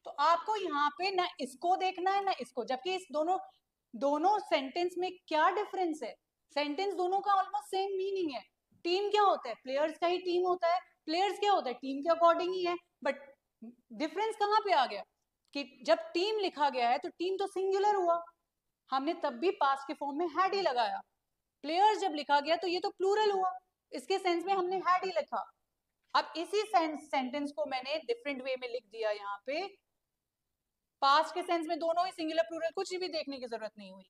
तो आपको यहाँ पे ना इसको देखना है ना इसको, जबकि इस दोनों सेंटेंस में क्या डिफरेंस है? सेंटेंस दोनों का ऑलमोस्ट सेम मीनिंग है। टीम क्या होता है? प्लेयर्स का ही टीम होता है। प्लेयर्स क्या होता है? टीम के अकॉर्डिंग ही है। बट डिफरेंस कहाँ पे आ गया कि जब टीम लिखा गया है तो टीम तो सिंगुलर हुआ, हमने तब भी पास्ट के फॉर्म में हैड ही लगाया। प्लेयर्स जब लिखा गया तो ये तो प्लूरल हुआ, इसके सेंस में हमने हैड ही लिखा। अब इसी सेंटेंस को मैंने डिफरेंट वे में लिख दिया यहाँ पे। पास्ट के सेंस में दोनों ही सिंगुलर प्लूरल, कुछ भी देखने की जरूरत नहीं हुई।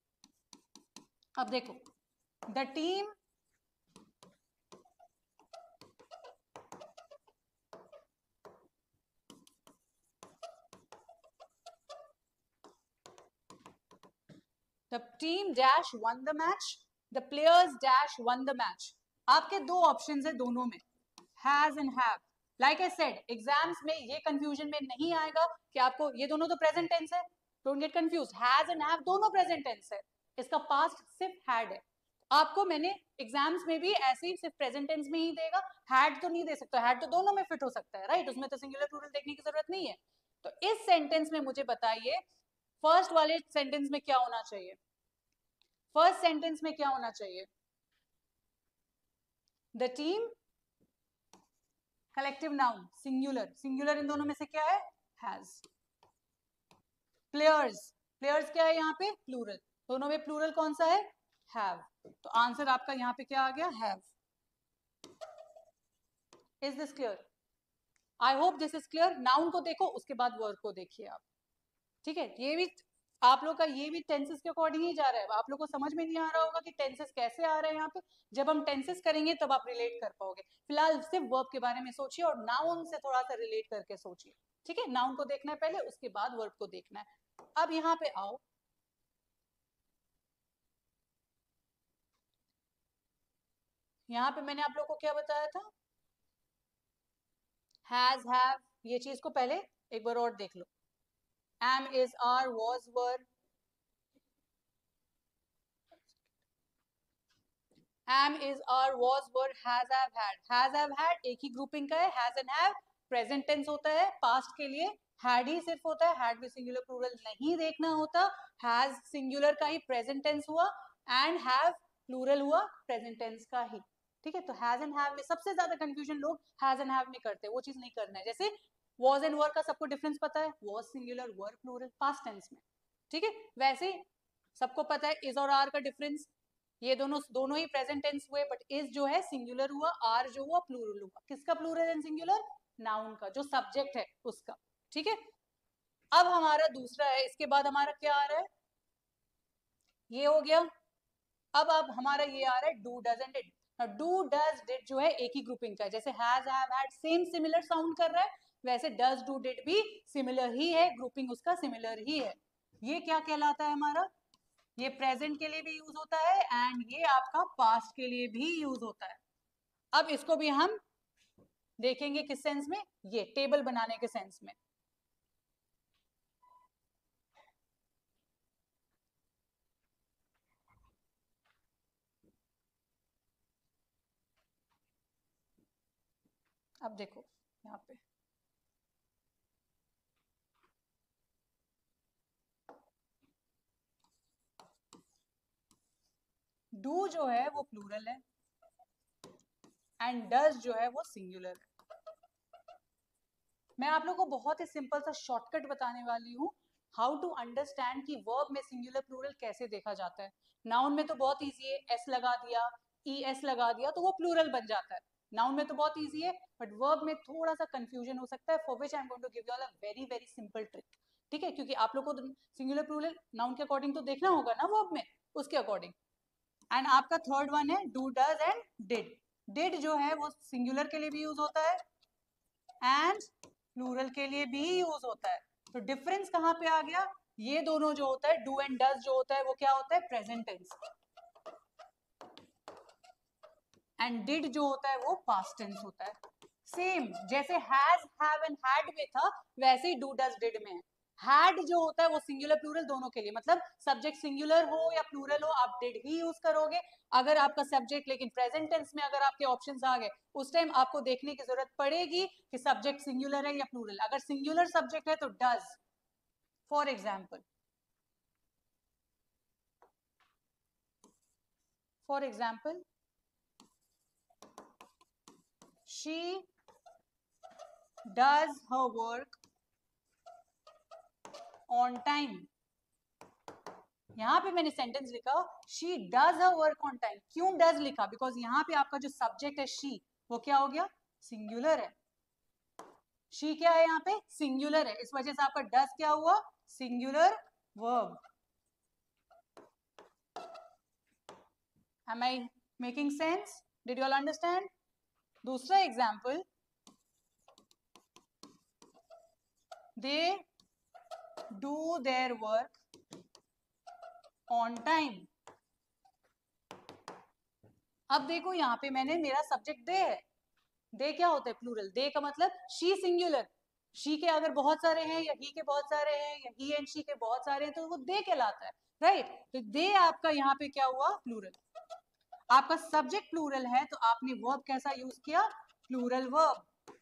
अब देखो the team the team dash one the match, the players dash one the match. आपके दो ऑप्शंस है दोनों में, has and have. Like I said, exams में ये कंफ्यूजन में नहीं आएगा कि आपको ये दोनों तो प्रेजेंट टेंस है, don't get confuse. Has and have दोनों प्रेजेंट टेंस है, इसका पास्ट सिर्फ हैड है। आपको मैंने एग्जाम्स में भी ऐसे ही सिर्फ प्रेजेंट टेंस में ही देगा, हैड तो नहीं दे सकता। हैड तो दोनों में फिट हो सकता है, राइट? उसमें तो सिंगुलर प्लूरल देखने की जरूरत नहीं है। तो इस सेंटेंस में मुझे बताइए फर्स्ट वाले सेंटेंस में क्या होना चाहिए? फर्स्ट सेंटेंस में क्या होना चाहिए? The team collective noun singular, singular इन दोनों में से क्या है? हैज। प्लेयर्स, प्लेयर्स क्या है यहाँ पे? प्लूरल, दोनों में प्लूरल कौन सा है? हैव। तो आंसर आपका यहाँ पे क्या आ गया? Have. Is this clear? I hope this is clear. Noun को देखो, उसके बाद वर्ब को देखिए आप, ठीक है? ये भी आप लोग का ये भी टेंसेस के अकॉर्डिंग ही जा रहा है। आप लोग को समझ में नहीं आ रहा होगा कि टेंसेस कैसे आ रहे हैं यहाँ पे। जब हम टेंसेस करेंगे तब आप रिलेट कर पाओगे। फिलहाल सिर्फ वर्ब के बारे में सोचिए और नाउन से थोड़ा सा रिलेट करके सोचिए, ठीक है? नाउन को देखना है पहले, उसके बाद वर्ब को देखना है। अब यहाँ पे आओ, यहाँ पे मैंने आप लोग को क्या बताया था, हैज हैव, ये चीज को पहले एक बार और देख लो, am is are was were, am is are was were has have had एक ही ग्रुपिंग का है, has and have present tense होता है, पास्ट के लिए हैड ही सिर्फ होता है, हैड भी सिंगुलर प्लूरल नहीं देखना होता, हैज सिंगुलर का ही प्रेजेंट टेंस हुआ, एंड हैव प्लूरल हुआ प्रेजेंट टेंस का ही। ठीक है, तो हैज एंड हैव में सबसे ज्यादा कंफ्यूजन लोग हैज एंड हैव में करते हैं, वो चीज नहीं करना है। जैसे वॉज एंड वर का सबको डिफरेंस पता है, was singular, were plural past tense में। ठीक है, वैसे सबको पता है इज और आर का डिफरेंस, ये दोनों ही प्रेजेंट टेंस हुए, बट इज जो है सिंगुलर हुआ, आर जो हुआ प्लूरल हुआ। किसका प्लूरल एंड सिंगुलर? नाउन का, जो सब्जेक्ट है उसका। ठीक है, अब हमारा दूसरा है, इसके बाद हमारा क्या आ रहा है, ये हो गया। अब हमारा ये आ रहा है do does and did. Do does did जो है एक ही ग्रुपिंग का है, जैसे has have had same similar sound कर रहा है, वैसे डज डू डिड भी सिमिलर ही है, ग्रुपिंग उसका सिमिलर ही है। ये क्या कहलाता है हमारा, ये प्रेजेंट के लिए भी यूज होता है एंड ये आपका पास्ट के लिए भी यूज होता है। अब इसको भी हम देखेंगे किस सेंस में, ये टेबल बनाने के सेंस में। अब देखो यहाँ पे डू जो है वो प्लूरल है एंड डज जो है वो सिंगुलर है। मैं आप लोगों को बहुत ही सिंपल सा शॉर्टकट बताने वाली हूँ, हाउ टू अंडरस्टैंड कि वर्ब में सिंगुलर प्लूरल कैसे देखा जाता है। नाउन में तो बहुत इजी है, एस लगा दिया, ई एस लगा दिया तो वो प्लूरल बन जाता है, नाउन में तो बहुत इजी है, बट वर्ब में थोड़ा सा कंफ्यूजन हो सकता है, for which I am going to give you all a very very simple trick. ठीक है, क्योंकि आप लोग को सिंगुलर प्लूरल नाउन के अकॉर्डिंग तो देखना होगा ना वर्ब में, उसके अकॉर्डिंग। एंड आपका थर्ड वन है do does and did. Did जो है वो सिंगुलर के लिए भी यूज होता है एंड प्लूरल के लिए भी यूज होता है। तो डिफरेंस कहां पे आ गया, ये दोनों जो होता है डू एंड डज जो होता है वो क्या होता है, प्रेजेंट टेंस, एंड डिड जो होता है वो पास्ट टेंस होता है। सेम जैसे हैज हैव एंड हैड में था, वैसे ही डू डज डिड में है। हैड जो होता है वो सिंगुलर प्लूरल दोनों के लिए, मतलब सब्जेक्ट सिंगुलर हो या प्लूरल हो आप डिड ही यूज करोगे। अगर आपका सब्जेक्ट लेकिन प्रेजेंट टेंस में अगर आपके ऑप्शंस आ गए, उस टाइम आपको देखने की जरूरत पड़ेगी कि सब्जेक्ट सिंगुलर है या प्लूरल। अगर सिंगुलर सब्जेक्ट है तो does, for example, she does her work on time। यहाँ पे मैंने सेंटेंस लिखा she does her work on time. क्यों डज लिखा, बिकॉज यहाँ पे आपका जो सब्जेक्ट है शी, वो क्या हो गया, सिंगुलर है। शी क्या है यहाँ पे, सिंगुलर है, इस वजह से आपका डज क्या हुआ, singular verb. Am I making sense, did you all understand? दूसरा example, they do their work on time. अब देखो यहाँ पे मैंने, मेरा सब्जेक्ट दे है, दे क्या होता है, प्लूरल, दे का मतलब शी सिंगुलर, शी के अगर बहुत सारे हैं या ही के बहुत सारे हैं या ही एंड शी के बहुत सारे हैं तो वो दे कहलाता है, राइट। तो दे आपका यहाँ पे क्या हुआ, प्लूरल। आपका सब्जेक्ट प्लूरल है तो आपने वर्ब कैसा यूज किया, प्लूरल वर्ब।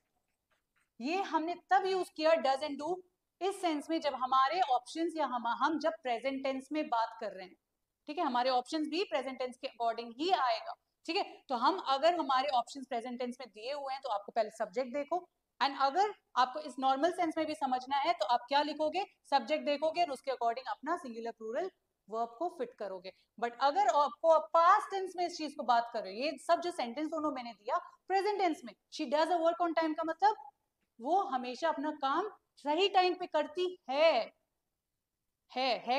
ये हमने तब यूज किया डज एंड डू इस सेंस में जब हमारे ऑप्शंस या हम जब प्रेजेंट टेंस में बात कर रहे हैं। ठीक है, हमारे ऑप्शंस भी प्रेजेंट टेंस के अकॉर्डिंग ही आएगा। ठीक है, तो हम अगर हमारे ऑप्शंस प्रेजेंट टेंस में दिए हुए हैं तो आपको पहले सब्जेक्ट देखो, एंड अगर आपको इस नॉर्मल सेंस में भी समझना है तो आप क्या लिखोगे, सब्जेक्ट देखोगे और उसके अकॉर्डिंग अपना सिंगुलर प्लूरल वर्ब को फिट करोगे। बट अगर आपको पास्ट टेंस में इस चीज को बात कर रहे हो, ये सब जो सेंटेंस दोनों मैंने दिया प्रेजेंट टेंस में, she does a work on time का मतलब वो हमेशा अपना काम सही टाइम पे करती है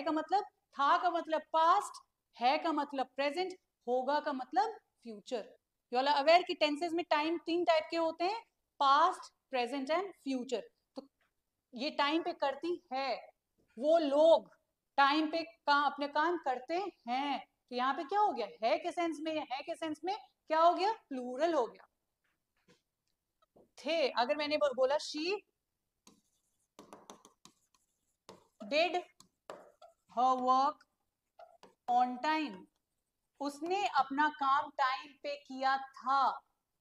का मतलब, था का मतलब पास्ट, है का मतलब प्रेजेंट, होगा का मतलब future. You all are aware कि टेंसेस में टाइम 3 टाइप के होते हैं, पास्ट, प्रेजेंट एंड फ्यूचर। तो ये टाइम पे करती है, वो लोग टाइम पे अपने काम करते हैं। तो यहाँ पे क्या हो गया, है के सेंस में, है के सेंस में क्या हो गया, प्लूरल हो गया। थे, अगर मैंने बोला she did her work on time, उसने अपना काम टाइम पे किया था।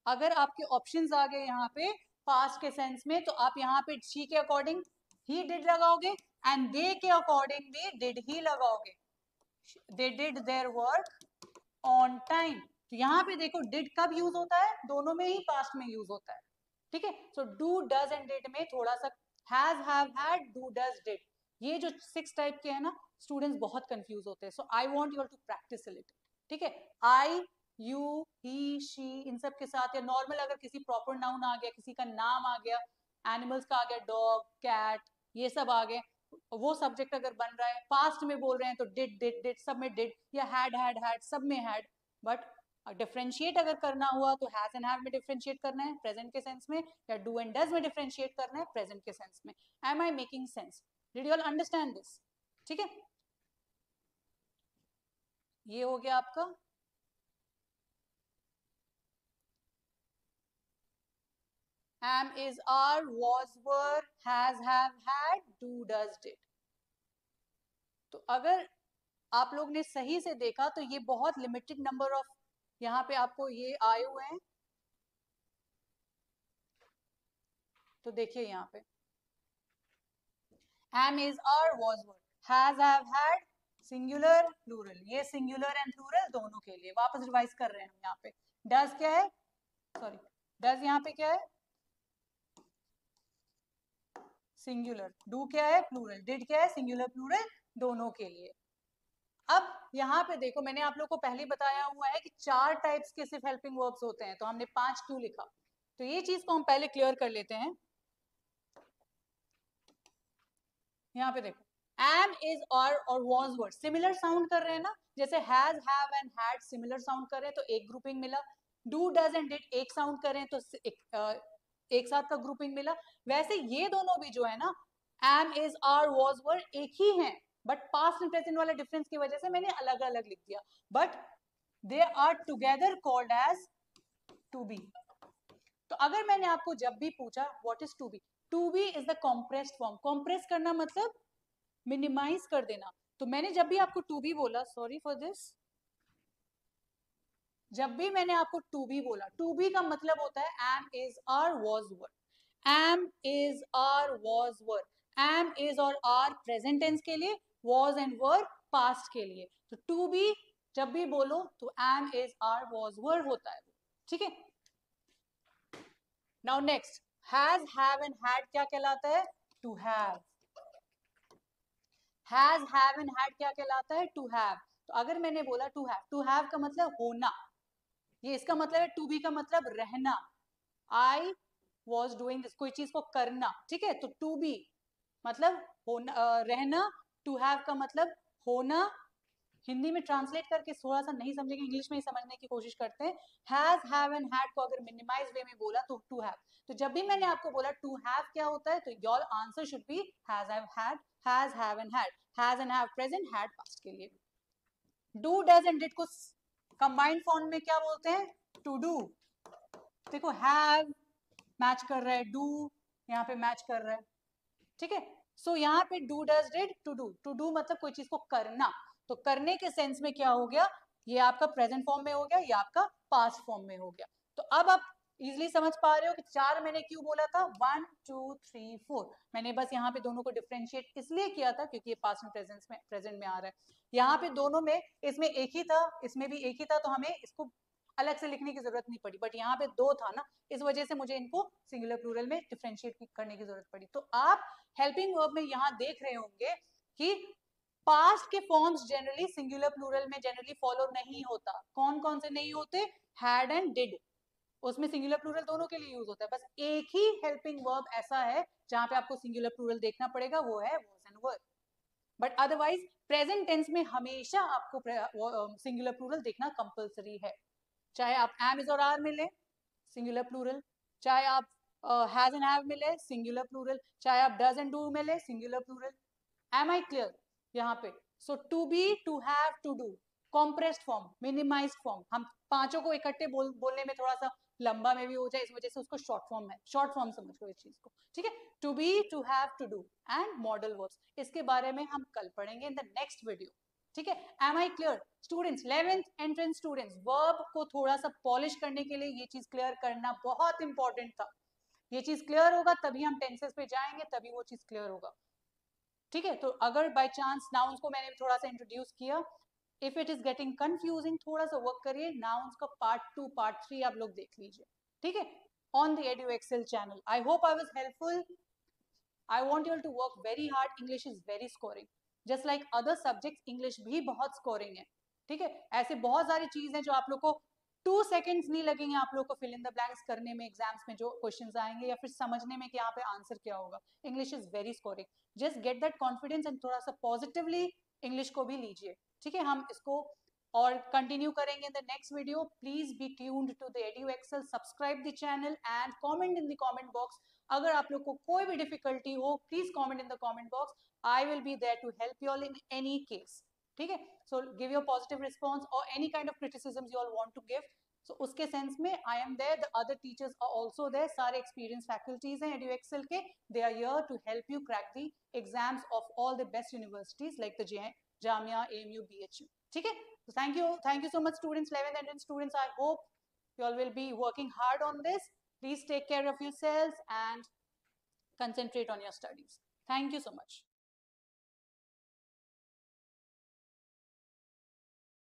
अगर आपके ऑप्शंस आ गए यहाँ पे पास्ट के सेंस में, तो आप यहाँ पे शी के अकॉर्डिंग ही डिड लगाओगे एंड दे के अकॉर्डिंगली डिड ही लगाओगे। They did there work on time, तो यहाँ पे देखो डिड कब यूज होता है, दोनों में ही पास्ट में यूज होता है, ठीक है। So do does and did में थोड़ा सा has have had do does did, ये जो 6 टाइप के हैं ना, स्टूडेंट्स बहुत कंफ्यूज होते हैं। So I want you all to practise it, ठीक है। आई, यू, ही, शी, इन सब के साथ, या नॉर्मल अगर किसी प्रॉपर नाउन आ गया, किसी का नाम आ गया, एनिमल्स का आ गया, डॉग, कैट, ये सब आ गए, वो सब्जेक्ट अगर बन रहा है, पास्ट में बोल रहे हैं तो डिड डिड डिड सब में डिड, या हैड सब में हैड। बट डिफरेंशिएट अगर करना हुआ तो हैज एंड हैव में डिफरेंशिएट करना है प्रेजेंट के सेंस में, या डू एंड डज में डिफरेंशिएट करना है प्रेजेंट के सेंस में। Am I making sense? Did you all understand this? ठीक है, ये हो गया आपका। am, is, are, was, were, has, have, had, do, does, did। तो अगर आप लोग ने सही से देखा तो ये बहुत लिमिटेड नंबर ऑफ यहाँ पे आपको ये आए हुए हैं। तो देखिए यहाँ पे am, is, are, was, were, has, have, had, singular plural, ये सिंगुलर एंड प्लूरल दोनों के लिए। वापस रिवाइज कर रहे हैं हम यहाँ पे। डज क्या है, सॉरी, डज यहाँ पे क्या है, सिंगुलर। डू क्या है, प्लूरल। डिड क्या है, सिंगुलर प्लूरल दोनों के लिए। अब यहाँ पे देखो, मैंने आप लोग को पहले बताया हुआ है कि 4 टाइप्स के सिर्फ हेल्पिंग वर्ब्स होते हैं, तो हमने 5 क्यों लिखा, तो ये चीज को हम पहले क्लियर कर लेते हैं। यहाँ पे देखो, am, is, are और was, were सिमिलर साउंड कर रहे हैं ना, जैसे has, have and had similar sound कर रहे हैं तो एक ग्रुपिंग मिला। do, does and did एक साउंड कर रहे हैं तो एक साथ का ग्रुपिंग मिला। वैसे ये दोनों भी जो है ना, am, is, are, was, were एक ही हैं, बट पास्ट एंड प्रेजेंट वाले डिफरेंस की वजह से मैंने अलग अलग लिख दिया, but they are together called as to be. तो अगर मैंने आपको जब भी पूछा what is to be, to be is the compressed form. Compress करना मतलब मिनिमाइज कर देना। तो मैंने जब भी आपको टू बी बोला, सॉरी फॉर दिस, जब भी मैंने आपको टू बी बोला, टू बी का मतलब होता है am, is, are, was, were. Am, is, are, was, were. Am, is और आर प्रेजेंट टेंस के लिए, वॉज एंड वर पास्ट के लिए। तो टू बी जब भी बोलो तो am, is, are, was, were होता है, ठीक है। Now next, has, have and had क्या कहलाता है, to have. Has, have and had क्या कहलाता है, टू हैव। तो अगर मैंने बोला टू हैव का मतलब होना, ये इसका मतलब है। टू बी का मतलब रहना, आई वॉज डूइंग दिस, कोई चीज को करना, ठीक है। तो टू बी मतलब होना, रहना। टू हैव का मतलब होना। हिंदी में ट्रांसलेट करके थोड़ा सा नहीं समझेंगे, इंग्लिश में ही समझने की कोशिश करते हैं। हैज, हैव एंड हैड को अगर मिनिमाइज वे में बोला तो टू हैव। तो जब भी मैंने आपको बोला टू हैव क्या होता है, तो your answer should be has, have, had, has, have and had. Has and have present, had passed के लिए। डू, डज एंड डिड को कंबाइंड फॉर्म में क्या बोलते हैं, टू डू। देखो हैव मैच कर रहा है, डू यहाँ पे मैच कर रहा है, ठीक है। सो यहाँ पे do, does, did, to do. To do मतलब कोई चीज को करना, तो करने के सेंस में क्या हो गया, ये आपका प्रेजेंट फॉर्म में हो गया, ये आपका पास्ट फॉर्म में हो गया। तो अब आप इजिली समझ पा रहे हो कि 4 मैंने क्यों बोला था, 1 2 3 4। मैंने बस यहाँ पे दोनों को डिफरेंशिएट इसलिए किया था क्योंकि ये पास्ट एंड प्रेजेंट में आ रहा है। यहाँ पे दोनों में, इसमें एक ही था, इसमें भी एक ही था, तो हमें इसको अलग से लिखने की जरूरत नहीं पड़ी, बट यहाँ पे 2 था ना, इस वजह से मुझे इनको सिंगुलर प्लूरल में डिफरेंशिएट करने की जरूरत पड़ी। तो आप हेल्पिंग वर्ब में यहाँ देख रहे होंगे कि पास्ट के फॉर्म्स जनरली सिंगुलर प्लूरल में जनरली फॉलो नहीं होता। कौन कौन से नहीं होते, हैड एंड डिड, उसमें सिंगुलर प्लूरल दोनों के लिए यूज होता है। बस एक ही हेल्पिंग वर्ब ऐसा है जहां पे आपको सिंगुलर प्लूरल देखना पड़ेगा, वो है was and were. But otherwise present tense में हमेशा आपको सिंगुलर प्लूरल देखना कंपलसरी है। चाहे आप एम, इज और आर में ले सिंगुलर प्लूरल, चाहे आप हैज एंड हैव में ले सिंगुलर प्लूरल, चाहे आप डज एंड डू में ले singular plural. Am I clear यहाँ पे? So to be, to have, to do, compressed form, minimised form, हम पांचों को इकट्ठे बोलने में थोड़ा सा लंबा में भी हो जाए, इस वजह से उसको शॉर्ट फॉर्म है, शॉर्ट फॉर्म समझ लो इस चीज को, ठीक है। To be, to have, to do and modal verbs, इसके बारे में हम कल पढ़ेंगे इन द नेक्स्ट वीडियो, ठीक है। Am I clear students? 11th entrance students, verb को थोड़ा सा पॉलिश करने के लिए ये चीज क्लियर करना बहुत इंपॉर्टेंट था। ये चीज क्लियर होगा तभी हम टेंसेस पे जाएंगे, तभी वो चीज क्लियर होगा, ठीक है। तो अगर बाय चांस नाउन्स को मैंने थोड़ा सा इंट्रोड्यूस किया, if it is getting confusing, थोड़ा सा वर्क करिए, नाउन्स का पार्ट 2 पार्ट 3 आप लोग देख लीजिए, ठीक है, on the Edu Excel channel. I hope I was helpful. I want you all to work very hard, English is very scoring, just like other subjects, English भी बहुत स्कोरिंग है, ठीक है। ऐसे बहुत सारी चीज है जो आप लोग को 2 सेकेंड्स नहीं लगेंगे आप लोग को फिल इन द ब्लैंक्स करने में, एग्जाम्स में जो क्वेश्चंस आएंगे या फिर समझने में कि यहाँ पे आंसर क्या होगा। English is very scoring, just get that confidence and थोड़ा सा पॉजिटिवली इंग्लिश को भी लीजिए, ठीक है। हम इसको और कंटिन्यू करेंगे in the next video. Please be tuned to the Edu Excel, subscribe the channel and comment in the comment box. अगर आप लोग को कोई भी डिफिकल्टी हो, please comment in the comment box, I will be there to help you all in any case, ठीक है। So give your positive response और any kind of criticism you all want to give, so उसके sense में आई am there, the other teachers are also there, सारे experience faculties हैं Edu Excel के, they are here to help you crack the exams of all the best universities like the Jamia, AMU, BHU, ठीक है। So thank you so much students, 11th entrance students. I hope you all will be working hard on this. Please take care of yourselves and concentrate on your studies. Thank you so much.